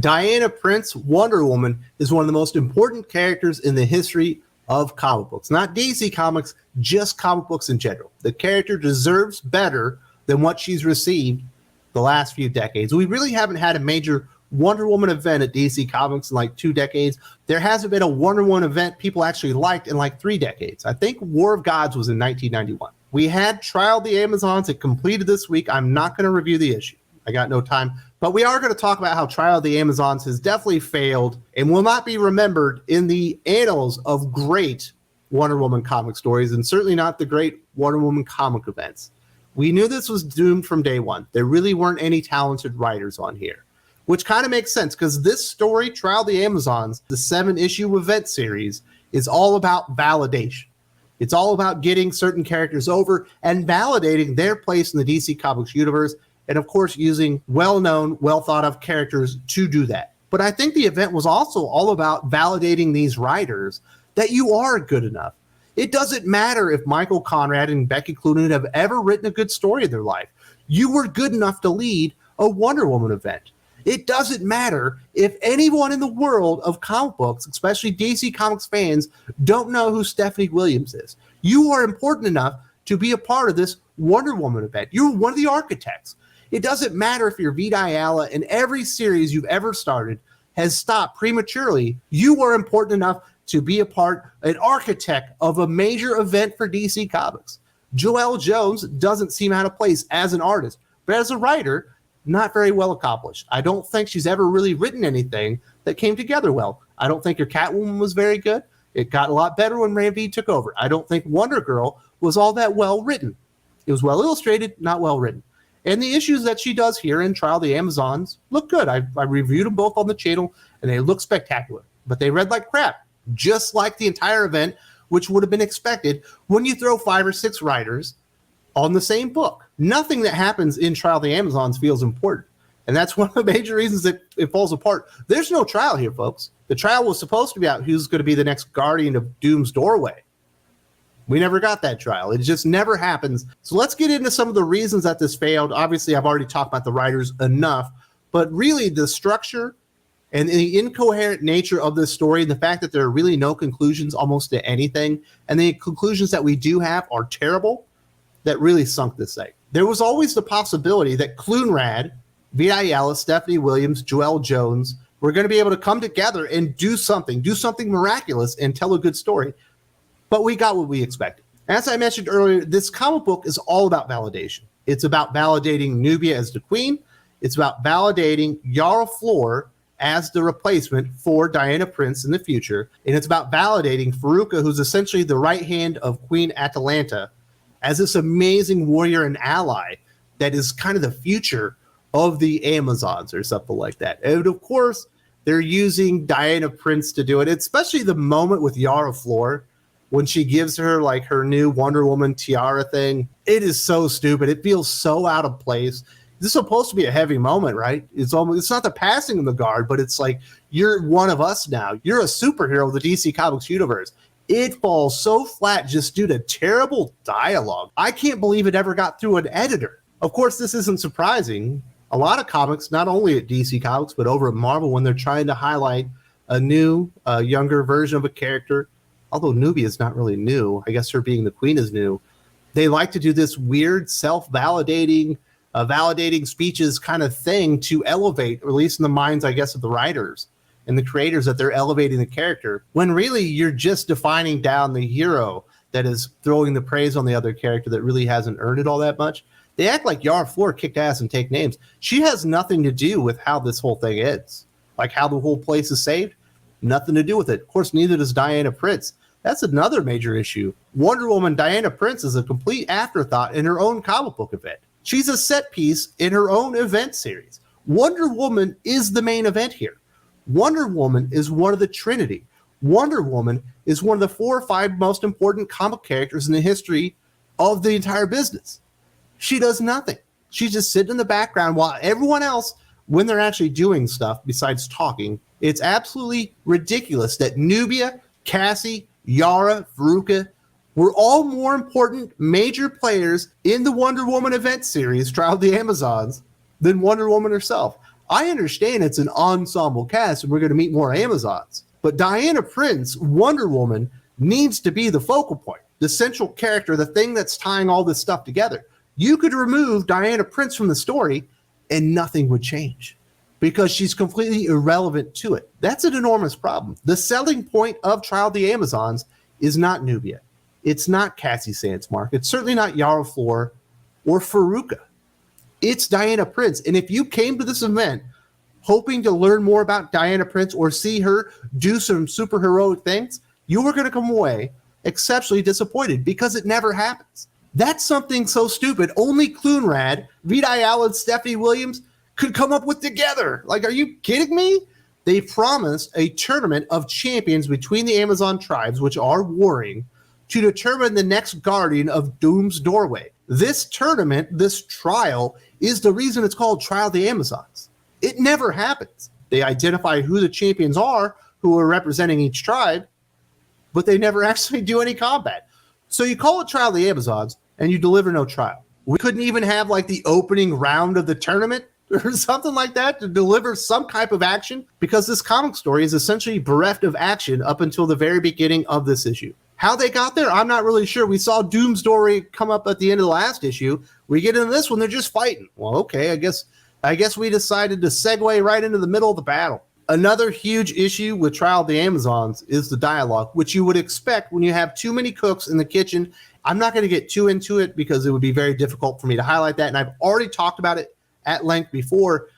Diana Prince, Wonder Woman, is one of the most important characters in the history of comic books. Not DC Comics, just comic books in general. The character deserves better than what she's received the last few decades. We really haven't had a major Wonder Woman event at DC Comics in like 2 decades. There hasn't been a Wonder Woman event people actually liked in like 3 decades. I think War of Gods was in 1991. We had Trial of the Amazons. It completed this week. I'm not going to review the issue. I got no time. But we are going to talk about how Trial of the Amazons has definitely failed and will not be remembered in the annals of great Wonder Woman comic stories, and certainly not the great Wonder Woman comic events. We knew this was doomed from day one. There really weren't any talented writers on here, which kind of makes sense because this story, Trial of the Amazons, the 7-issue event series, is all about validation. It's all about getting certain characters over and validating their place in the DC Comics universe, and of course using well-known, well-thought-of characters to do that. But I think the event was also all about validating these writers that you are good enough. It doesn't matter if Michael Conrad and Becky Cloonan have ever written a good story in their life. You were good enough to lead a Wonder Woman event. It doesn't matter if anyone in the world of comic books, especially DC Comics fans, don't know who Stephanie Williams is. You are important enough to be a part of this Wonder Woman event. You're one of the architects. It doesn't matter if your Vita Ayala in every series you've ever started has stopped prematurely. You are important enough to be an architect of a major event for DC Comics. Joelle Jones doesn't seem out of place as an artist, but as a writer, not very well accomplished. I don't think she's ever really written anything that came together well. I don't think her Catwoman was very good. It got a lot better when Ravi took over. I don't think Wonder Girl was all that well written. It was well illustrated, not well written. And the issues that she does here in Trial of the Amazons look good. I reviewed them both on the channel, and they look spectacular. But they read like crap, just like the entire event, which would have been expected when you throw 5 or 6 writers on the same book. Nothing that happens in Trial of the Amazons feels important. And that's one of the major reasons that it falls apart. There's no trial here, folks. The trial was supposed to be out who's going to be the next guardian of Doom's doorway. We never got that trial. It just never happens. So let's get into some of the reasons that this failed. Obviously, I've already talked about the writers enough, but really the structure and the incoherent nature of this story, and the fact that there are really no conclusions almost to anything, and the conclusions that we do have are terrible, that really sunk this thing. There was always the possibility that Cloonrad, Vita Ayala, Stephanie Williams, Joelle Jones were going to be able to come together and do something miraculous and tell a good story. But we got what we expected. As I mentioned earlier, this comic book is all about validation. It's about validating Nubia as the queen. It's about validating Yara Flor as the replacement for Diana Prince in the future. And it's about validating Faruka, who's essentially the right hand of Queen Atalanta, as this amazing warrior and ally that is kind of the future of the Amazons or something like that. And of course, they're using Diana Prince to do it, especially the moment with Yara Flor when she gives her like her new Wonder Woman tiara thing. It is so stupid. It feels so out of place. This is supposed to be a heavy moment, right? It's not the passing of the guard, but it's like, you're one of us now. You're a superhero of the DC Comics universe. It falls so flat just due to terrible dialogue. I can't believe it ever got through an editor. Of course, this isn't surprising. A lot of comics, not only at DC Comics, but over at Marvel, when they're trying to highlight a new, younger version of a character, although Nubia is not really new, I guess her being the queen is new, they like to do this weird self-validating, validating speeches kind of thing to elevate, or at least in the minds, I guess, of the writers and the creators, that they're elevating the character, when really you're just defining down the hero that is throwing the praise on the other character that really hasn't earned it all that much. They act like Yara Flor kicked ass and take names. She has nothing to do with how this whole thing ends. Like how the whole place is saved, nothing to do with it. Of course, neither does Diana Prince. That's another major issue. Wonder Woman Diana Prince is a complete afterthought in her own comic book event. She's a set piece in her own event series. Wonder Woman is the main event here. Wonder Woman is one of the Trinity. Wonder Woman is one of the 4 or 5 most important comic characters in the history of the entire business. She does nothing. She's just sitting in the background while everyone else, when they're actually doing stuff besides talking, it's absolutely ridiculous that Nubia, Cassie, Yara, Faruka were all more important major players in the Wonder Woman event series, Trial of the Amazons, than Wonder Woman herself. I understand it's an ensemble cast and we're going to meet more Amazons, but Diana Prince, Wonder Woman, needs to be the focal point, the central character, the thing that's tying all this stuff together. You could remove Diana Prince from the story and nothing would change because she's completely irrelevant to it. That's an enormous problem. The selling point of Trial of the Amazons is not Nubia. It's not Cassie Sandsmark. It's certainly not Yara Flor or Faruka. It's Diana Prince. And if you came to this event hoping to learn more about Diana Prince or see her do some superheroic things, you were going to come away exceptionally disappointed because it never happens. That's something so stupid only Clunrad, Vita Ayala, and Stephanie Williams could come up with together. Like, are you kidding me? They promised a tournament of champions between the Amazon tribes, which are warring, to determine the next guardian of Doom's Doorway. This tournament, this trial, is the reason it's called Trial of the Amazons. It never happens. They identify who the champions are, who are representing each tribe, but they never actually do any combat. So you call it Trial of the Amazons, and you deliver no trial. We couldn't even have like the opening round of the tournament or something like that to deliver some type of action, because this comic story is essentially bereft of action up until the very beginning of this issue. How they got there, I'm not really sure. We saw Doom's Doorway come up at the end of the last issue. We get into this one, they're just fighting. Well, okay, I guess we decided to segue right into the middle of the battle. Another huge issue with Trial of the Amazons is the dialogue, which you would expect when you have too many cooks in the kitchen. I'm not going to get too into it because it would be very difficult for me to highlight that, and I've already talked about it at length before.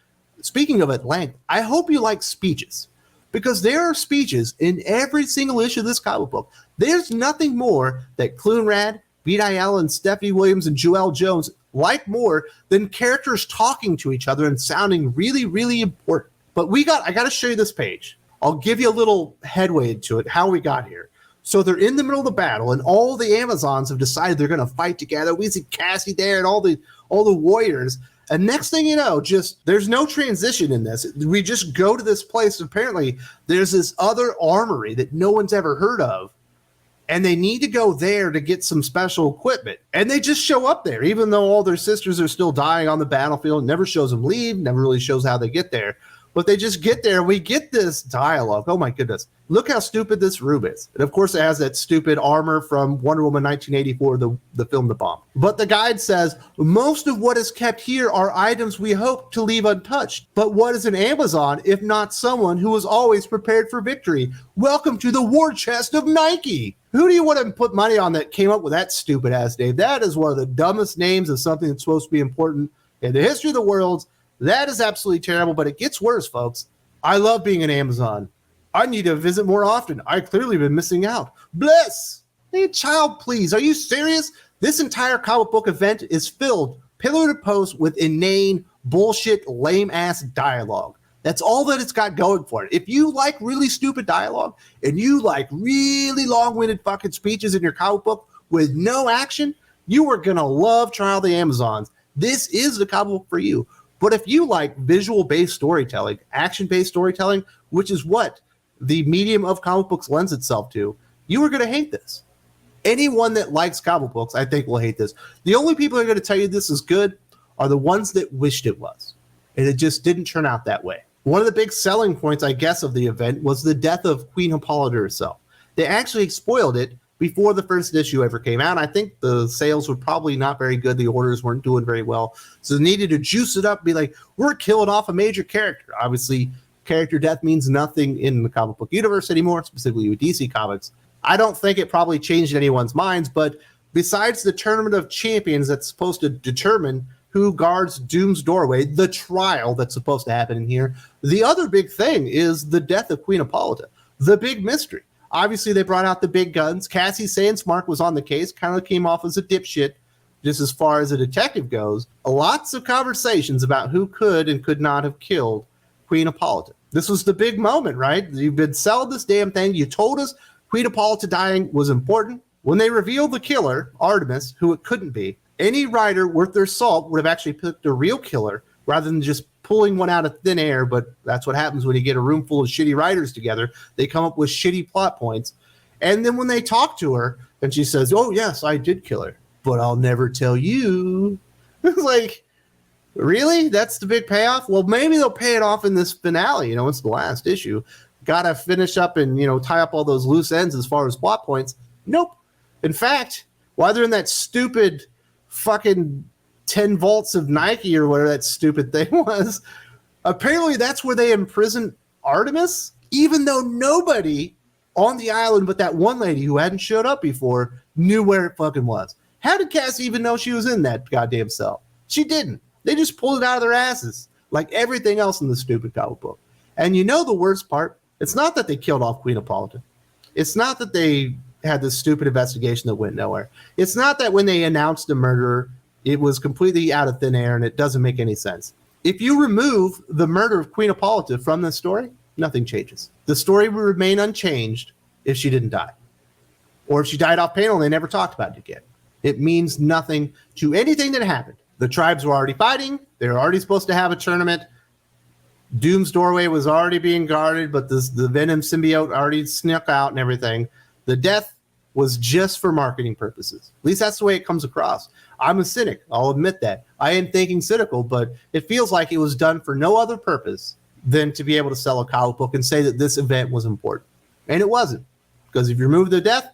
Speaking of at length, I hope you like speeches, because there are speeches in every single issue of this comic book. There's nothing more that Clunrad, Vita Ayala, and Stephanie Williams and Joelle Jones like more than characters talking to each other and sounding really, really important. But I got to show you this page. I'll give you a little headway into it, how we got here. So they're in the middle of the battle, and all the Amazons have decided they're going to fight together. We see Cassie there and all the warriors. And next thing you know, there's no transition in this. We just go to this place. Apparently, there's this other armory that no one's ever heard of, and they need to go there to get some special equipment. And they just show up there, even though all their sisters are still dying on the battlefield. It never shows them leave, never really shows how they get there. But they just get there. We get this dialogue. Oh, my goodness. Look how stupid this room is. And, of course, it has that stupid armor from Wonder Woman 1984, the film The Bomb. But the guide says, most of what is kept here are items we hope to leave untouched. But what is an Amazon if not someone who is always prepared for victory? Welcome to the war chest of Nike. Who do you want to put money on that came up with that stupid-ass name? That is one of the dumbest names of something that's supposed to be important in the history of the world. That is absolutely terrible, but it gets worse, folks. I love being an Amazon. I need to visit more often. I've clearly been missing out. Bless! Hey, child, please. Are you serious? This entire comic book event is filled pillar to post with inane, bullshit, lame-ass dialogue. That's all that it's got going for it. If you like really stupid dialogue and you like really long-winded fucking speeches in your comic book with no action, you are going to love Trial of the Amazons. This is the comic book for you. But if you like visual-based storytelling, action-based storytelling, which is what the medium of comic books lends itself to, you are going to hate this. Anyone that likes comic books, I think, will hate this. The only people who are going to tell you this is good are the ones that wished it was. And it just didn't turn out that way. One of the big selling points, I guess, of the event was the death of Queen Hippolyta herself. They actually spoiled it before the first issue ever came out. I think the sales were probably not very good. The orders weren't doing very well. So they needed to juice it up, be like, we're killing off a major character. Obviously, character death means nothing in the comic book universe anymore, specifically with DC Comics. I don't think it probably changed anyone's minds, but besides the Tournament of Champions that's supposed to determine who guards Doom's Doorway, the trial that's supposed to happen in here, the other big thing is the death of Queen Hippolyta, the big mystery. Obviously, they brought out the big guns. Cassie Sandsmark was on the case, kind of came off as a dipshit, just as far as a detective goes. Lots of conversations about who could and could not have killed Queen Hippolyta. This was the big moment, right? You've been selling this damn thing. You told us Queen Hippolyta dying was important. When they revealed the killer, Artemis, who it couldn't be, any writer worth their salt would have actually picked a real killer rather than just pulling one out of thin air. But that's what happens when you get a room full of shitty writers together. They come up with shitty plot points. And then when they talk to her and she says, oh, yes, I did kill her, but I'll never tell you. It's like, Really? That's the big payoff? Well, maybe they'll pay it off in this finale. You know, it's the last issue. Gotta finish up and, you know, tie up all those loose ends as far as plot points. Nope. In fact, while they're in that stupid fucking 10 volts of Nike or whatever that stupid thing was, apparently that's where they imprisoned Artemis, even though nobody on the island but that one lady who hadn't showed up before knew where it fucking was. How did Cassie even know she was in that goddamn cell? She didn't. They just pulled it out of their asses, like everything else in the stupid comic book. And you know the worst part? It's not that they killed off Queen Hippolyta. It's not that they had this stupid investigation that went nowhere. It's not that when they announced the murderer, it was completely out of thin air and it doesn't make any sense. If you remove the murder of Queen Hippolyta from the story, nothing changes. The story will remain unchanged if she didn't die. Or if she died off panel and they never talked about it again. It means nothing to anything that happened. The tribes were already fighting. They were already supposed to have a tournament. Doom's doorway was already being guarded, but the Venom symbiote already snuck out and everything. The death was just for marketing purposes. At least that's the way it comes across. I'm a cynic. I'll admit that. I am thinking cynical, but it feels like it was done for no other purpose than to be able to sell a comic book and say that this event was important. And it wasn't. Because if you remove the death,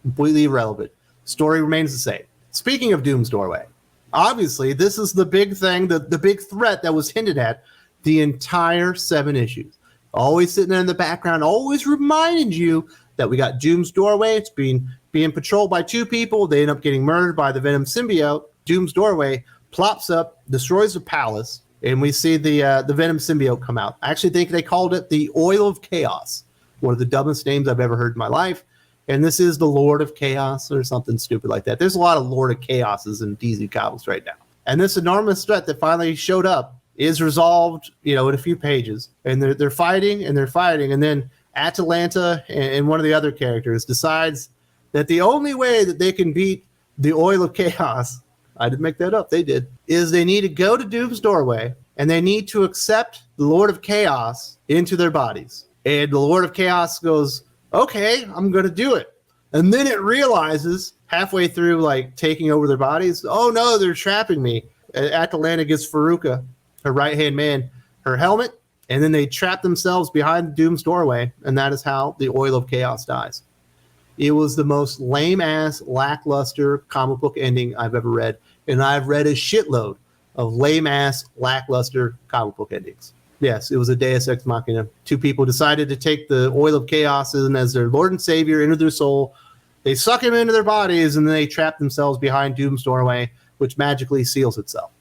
completely irrelevant. Story remains the same. Speaking of Doom's doorway, obviously this is the big thing, the big threat that was hinted at the entire 7 issues. Always sitting there in the background, always reminding you that we got Doom's doorway. It's being patrolled by 2 people. They end up getting murdered by the Venom symbiote. Doom's doorway plops up, destroys the palace, and we see the Venom symbiote come out. I actually think they called it the Oil of Chaos, one of the dumbest names I've ever heard in my life. And this is the Lord of Chaos or something stupid like that. There's a lot of Lord of Chaoses in DC Comics right now. And this enormous threat that finally showed up is resolved, you know, in a few pages. And they're fighting and they're fighting. And then Atalanta and one of the other characters decides that the only way that they can beat the Oil of Chaos, I didn't make that up, they did, is they need to go to Doom's doorway and they need to accept the Lord of Chaos into their bodies. And the Lord of Chaos goes, okay, I'm going to do it. And then it realizes halfway through, like, taking over their bodies, oh no, they're trapping me. Atalanta gives Faruka, her right-hand man, her helmet, and then they trap themselves behind Doom's doorway, and that is how the Oil of Chaos dies. It was the most lame-ass, lackluster comic book ending I've ever read, and I've read a shitload of lame-ass, lackluster comic book endings. Yes, it was a Deus Ex Machina. 2 people decided to take the Oil of Chaos and as their Lord and Savior into their soul. They suck him into their bodies, and then they trap themselves behind Doom's doorway, which magically seals itself.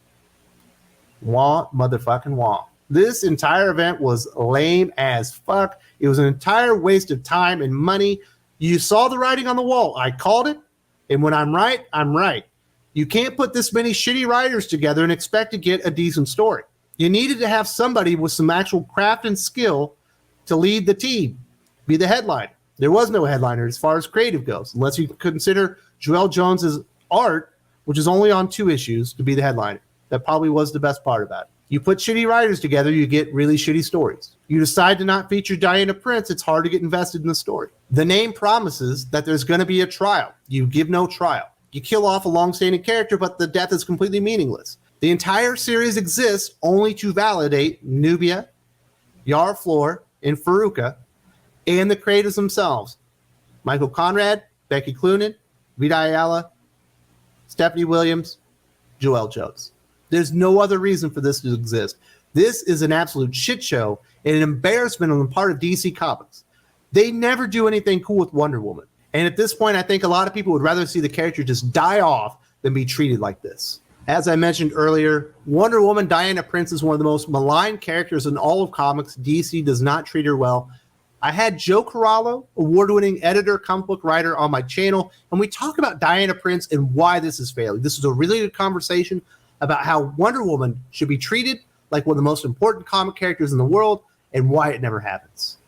Wah, motherfucking wah. This entire event was lame as fuck. It was an entire waste of time and money. You saw the writing on the wall. I called it, and when I'm right, I'm right. You can't put this many shitty writers together and expect to get a decent story. You needed to have somebody with some actual craft and skill to lead the team, be the headliner. There was no headliner as far as creative goes, unless you consider Joelle Jones's art, which is only on 2 issues, to be the headliner. That probably was the best part about it. You put shitty writers together, you get really shitty stories. You decide to not feature Diana Prince, it's hard to get invested in the story. The name promises that there's going to be a trial. You give no trial. You kill off a long-standing character, but the death is completely meaningless. The entire series exists only to validate Nubia, Yara Flor, and Faruka, and the creators themselves. Michael Conrad, Becky Cloonan, Vita Ayala, Stephanie Williams, Joelle Jones. There's no other reason for this to exist. This is an absolute shit show and an embarrassment on the part of DC Comics. They never do anything cool with Wonder Woman. And at this point, I think a lot of people would rather see the character just die off than be treated like this. As I mentioned earlier, Wonder Woman, Diana Prince, is one of the most maligned characters in all of comics. DC does not treat her well. I had Joe Corallo, award-winning editor, comic book writer, on my channel, and we talk about Diana Prince and why this is failing. This is a really good conversation about how Wonder Woman should be treated like one of the most important comic characters in the world and why it never happens.